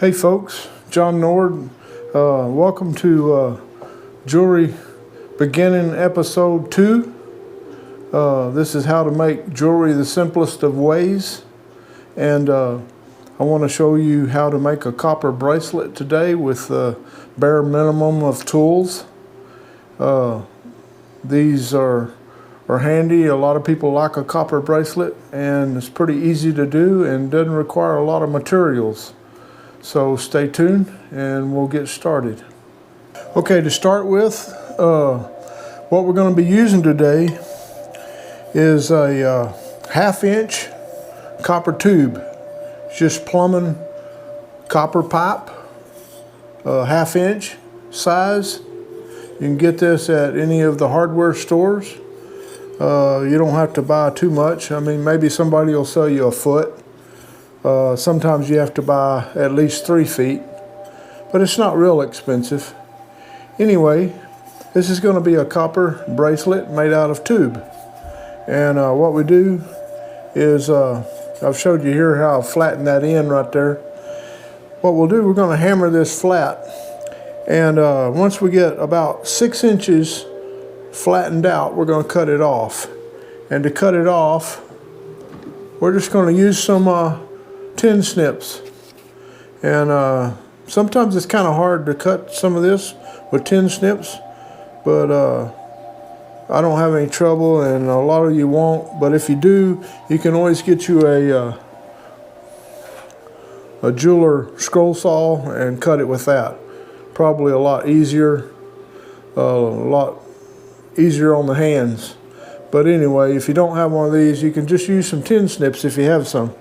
Hey folks, John Nord. Welcome to Jewelry Beginning Episode 2. This is how to make jewelry the simplest of ways. And I want to show you how to make a copper bracelet today with the bare minimum of tools. These are handy. A lot of people like a copper bracelet, and it's pretty easy to do and doesn't require a lot of materials. So stay tuned and we'll get started. Okay, to start with, what we're going to be using today is a 1/2 inch copper tube. It's just plumbing copper pipe, 1/2 inch size. You can get this at any of the hardware stores. You don't have to buy too much. I mean, maybe somebody will sell you a foot. Sometimes you have to buy at least 3 feet, but it's not real expensive. Anyway, this is going to be a copper bracelet made out of tube. And what we do is, I've showed you here how I flatten that in right there. What we'll do, we're going to hammer this flat. And once we get about 6 inches flattened out, we're going to cut it off. And to cut it off, we're just going to use some tin snips. And sometimes it's kind of hard to cut some of this with tin snips, but I don't have any trouble, and a lot of you won't. But if you do, you can always get you a jeweler scroll saw and cut it with that. Probably a lot easier on the hands. But anyway, if you don't have one of these, you can just use some tin snips if you have some.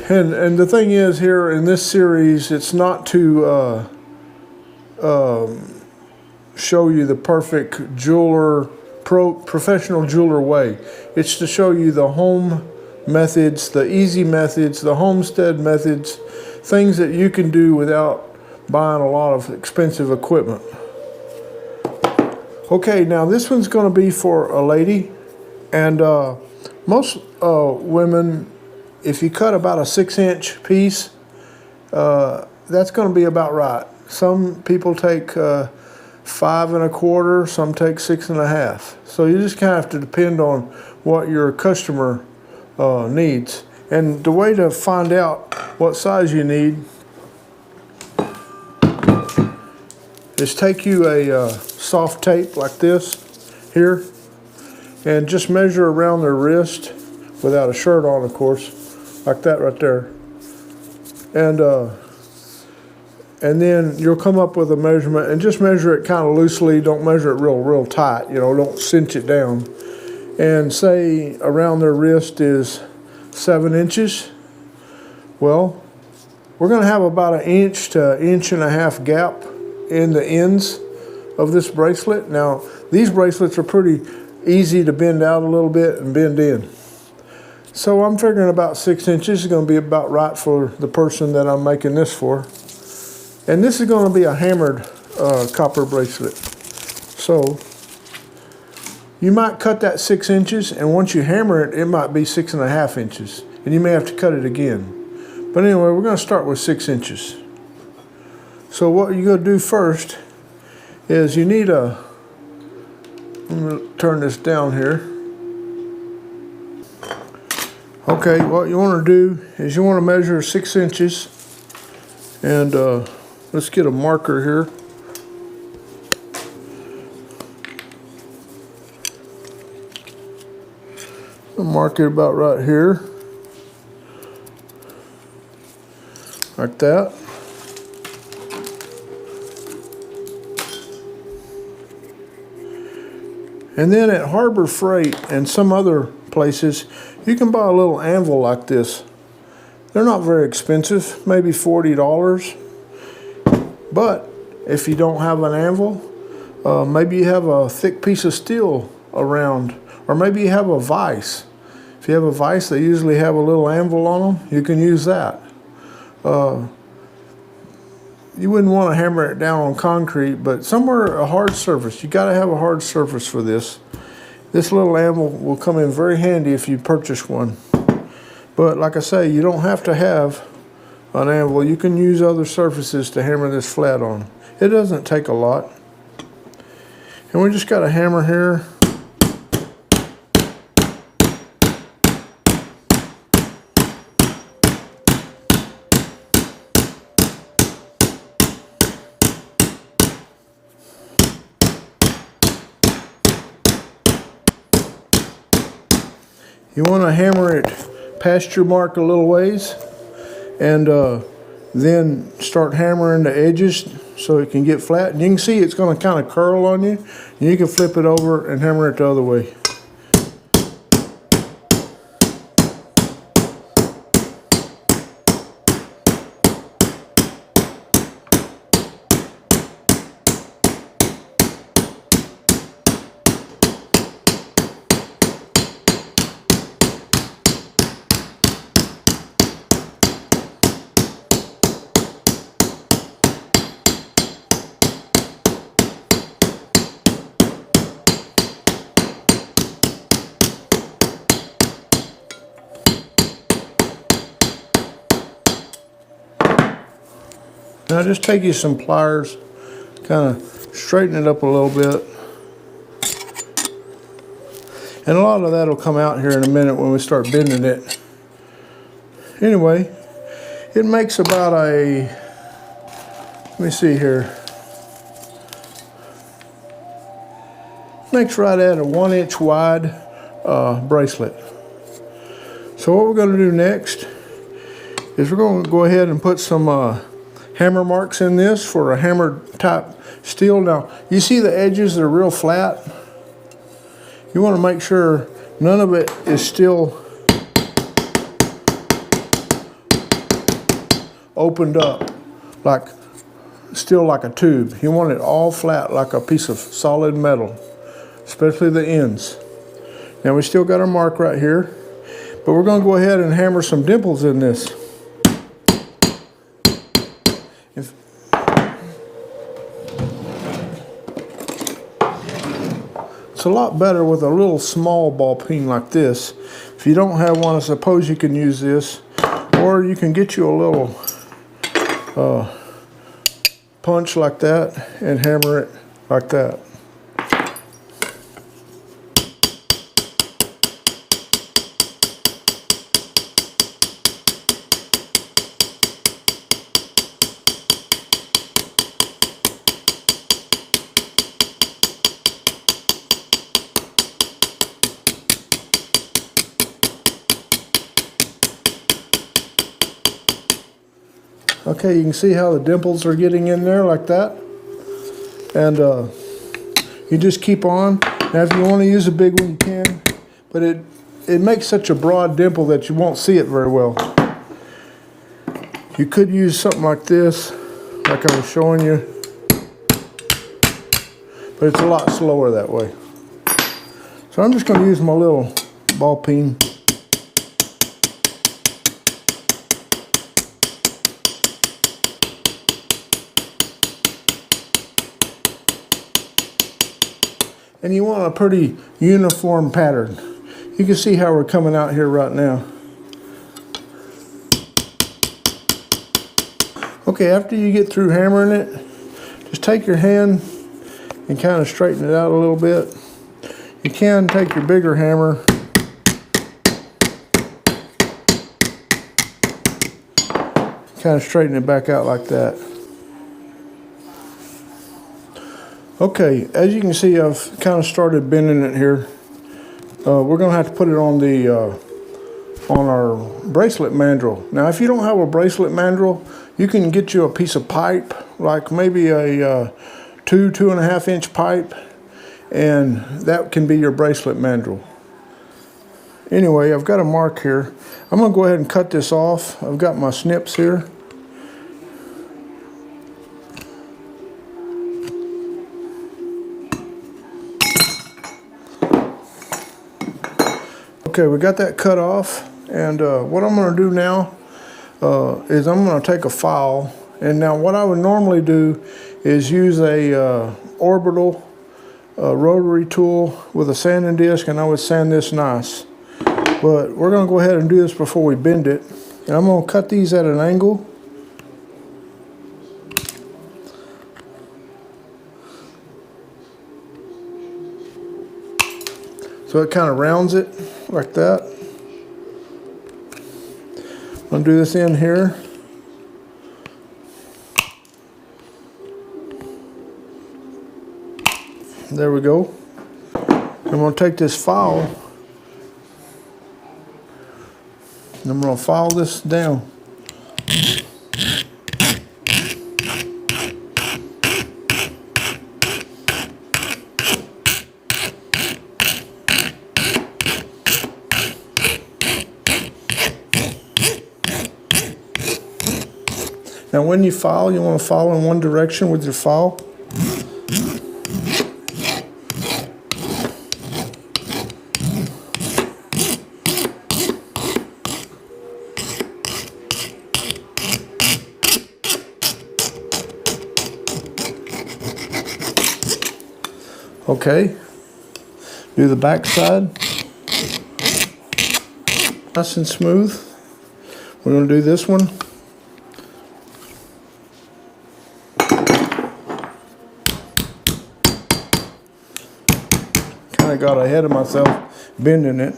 And the thing is, here in this series, it's not to show you the perfect professional jeweler way. It's to show you the home methods, the easy methods, the homestead methods, things that you can do without buying a lot of expensive equipment. Okay, now this one's going to be for a lady, and most women, if you cut about a 6-inch piece, that's going to be about right. Some people take 5 1/4, some take 6 1/2. So you just kind of have to depend on what your customer needs. And the way to find out what size you need is take you a soft tape like this here, and just measure around their wrist without a shirt on, of course. Like that right there. And then you'll come up with a measurement, and just measure it kind of loosely. Don't measure it real tight, you know, don't cinch it down. And say around their wrist is 7 inches. Well, we're going to have about 1 inch to 1.5 inch gap in the ends of this bracelet. Now, these bracelets are pretty easy to bend out a little bit and bend in. So I'm figuring about 6 inches is going to be about right for the person that I'm making this for. And this is going to be a hammered copper bracelet. So you might cut that 6 inches, and once you hammer it, it might be 6 1/2 inches. And you may have to cut it again. But anyway, we're going to start with 6 inches. So what you're going to do first is you need I'm going to turn this down here. Okay, what you want to do is you want to measure 6 inches, and let's get a marker here. I'll mark it about right here, like that. And then at Harbor Freight and some other places, you can buy a little anvil like this. They're not very expensive, maybe $40. But if you don't have an anvil, maybe you have a thick piece of steel around, or maybe you have a vise. If you have a vise, they usually have a little anvil on them. You can use that. You wouldn't want to hammer it down on concrete, but somewhere a hard surface. You got to have a hard surface for this. This little anvil will come in very handy if you purchase one. But like I say, you don't have to have an anvil. You can use other surfaces to hammer this flat on. It doesn't take a lot. And we just got a hammer here. You want to hammer it past your mark a little ways, and then start hammering the edges so it can get flat. And you can see it's going to kind of curl on you. And you can flip it over and hammer it the other way. Now just take you some pliers, kind of straighten it up a little bit. And a lot of that will come out here in a minute when we start bending it. Anyway, it makes about a, let me see here. Makes right at a 1 inch wide bracelet. So what we're going to do next is we're going to go ahead and put some hammer marks in this for a hammered type steel. Now, you see the edges that are real flat? You want to make sure none of it is still opened up, like still like a tube. You want it all flat like a piece of solid metal, especially the ends. Now we still got our mark right here, but we're going to go ahead and hammer some dimples in this. It's a lot better with a little small ball peen like this. If you don't have one, I suppose you can use this, or you can get you a little punch like that and hammer it like that. Okay, you can see how the dimples are getting in there like that. And you just keep on. Now if you want to use a big one, you can. But it makes such a broad dimple that you won't see it very well. You could use something like this, like I was showing you. But it's a lot slower that way. So I'm just going to use my little ball peen. And you want a pretty uniform pattern. You can see how we're coming out here right now. Okay, after you get through hammering it, just take your hand and kind of straighten it out a little bit. You can take your bigger hammer kind of straighten it back out like that. Okay, as you can see, I've kind of started bending it here. We're going to have to put it on the on our bracelet mandrel. Now, if you don't have a bracelet mandrel, you can get you a piece of pipe, like maybe a 2.5 inch pipe, and that can be your bracelet mandrel. Anyway, I've got a mark here. I'm going to go ahead and cut this off. I've got my snips here. Okay, we got that cut off, and what I'm going to do now is I'm going to take a file, and now what I would normally do is use a orbital rotary tool with a sanding disc, and I would sand this nice. But we're going to go ahead and do this before we bend it. And I'm going to cut these at an angle. So it kind of rounds it like that. I'm going to do this in here. There we go. I'm going to take this file and I'm going to file this down. Now when you file, you want to file in one direction with your file. Okay, do the back side, nice and smooth. We're going to do this one. Kind of got ahead of myself bending it.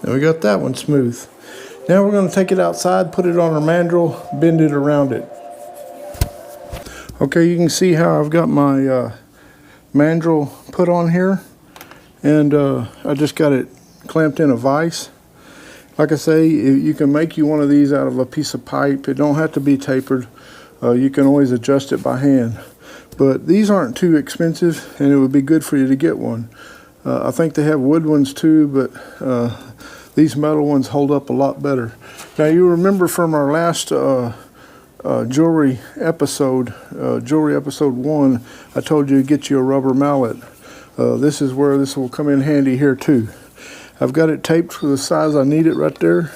And we got that one smooth. Now we're going to take it outside, put it on our mandrel, bend it around it. Okay, you can see how I've got my mandrel put on here. And I just got it clamped in a vise. Like I say, you can make you one of these out of a piece of pipe. It don't have to be tapered. You can always adjust it by hand. But these aren't too expensive, and it would be good for you to get one. I think they have wood ones too, but these metal ones hold up a lot better. Now you remember from our last jewelry episode 1, I told you to get you a rubber mallet. This is where this will come in handy here too. I've got it taped for the size I need it right there.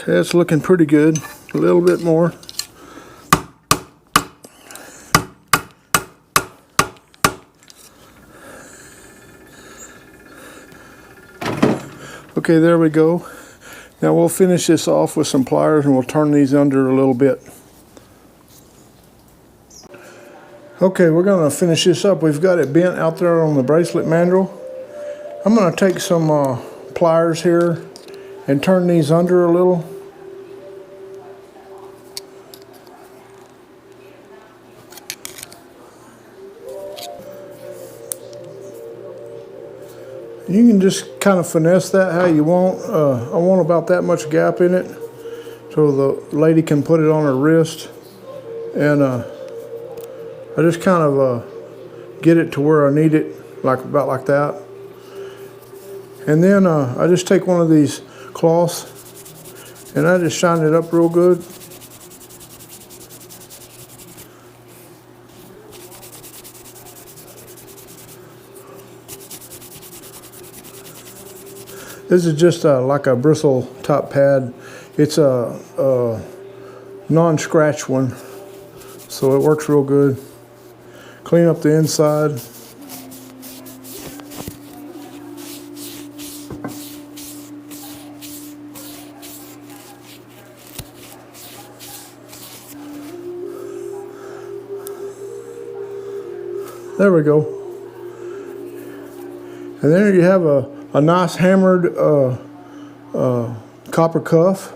Okay, it's looking pretty good. A little bit more. Okay, there we go. Now we'll finish this off with some pliers and we'll turn these under a little bit. Okay, we're going to finish this up. We've got it bent out there on the bracelet mandrel. I'm going to take some pliers here and turn these under a little. You can just kind of finesse that how you want. I want about that much gap in it so the lady can put it on her wrist. And I just kind of get it to where I need it, about like that. And then I just take one of these cloths and I just shine it up real good. This is just like a bristle top pad. It's a non-scratch one, so it works real good. Clean up the inside. There we go. And there you have a nice hammered copper cuff.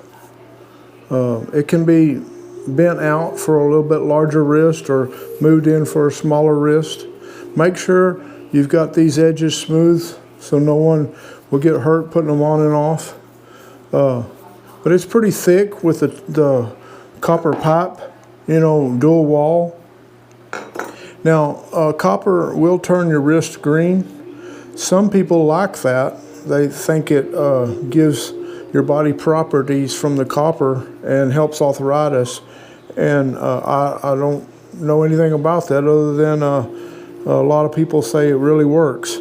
It can be bent out for a little bit larger wrist or moved in for a smaller wrist. Make sure you've got these edges smooth so no one will get hurt putting them on and off. But it's pretty thick with the copper pipe, you know, dual wall. Now, copper will turn your wrist green. Some people like that. They think it gives your body properties from the copper and helps arthritis. And I don't know anything about that other than a lot of people say it really works.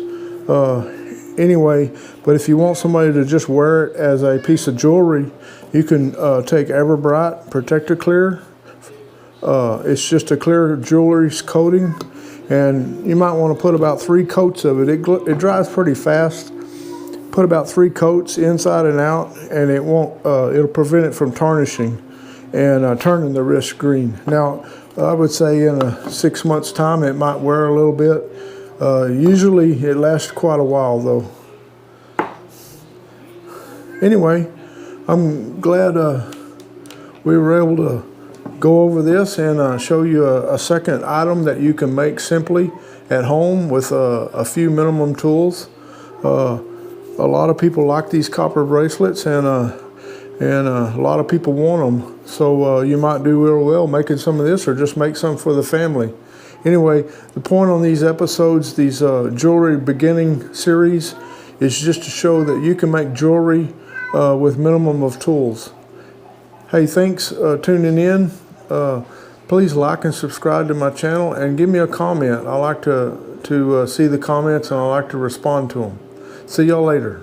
Anyway, but if you want somebody to just wear it as a piece of jewelry, you can take Everbrite Proctecta Clear. It's just a clear jewelry coating, and you might want to put about 3 coats of it. It dries pretty fast. Put about 3 coats inside and out, and it won't. It'll prevent it from tarnishing and turning the wrist green. Now, I would say in a 6 months' time, it might wear a little bit. Usually, it lasts quite a while, though. Anyway, I'm glad we were able to go over this and show you a second item that you can make simply at home with a few minimum tools. A lot of people like these copper bracelets, and a lot of people want them. So you might do real well making some of this, or just make some for the family. Anyway, the point on these episodes, these jewelry beginning series, is just to show that you can make jewelry with minimum of tools. Hey, thanks tuning in. Please like and subscribe to my channel and give me a comment. I like to see the comments, and I like to respond to them. See y'all later.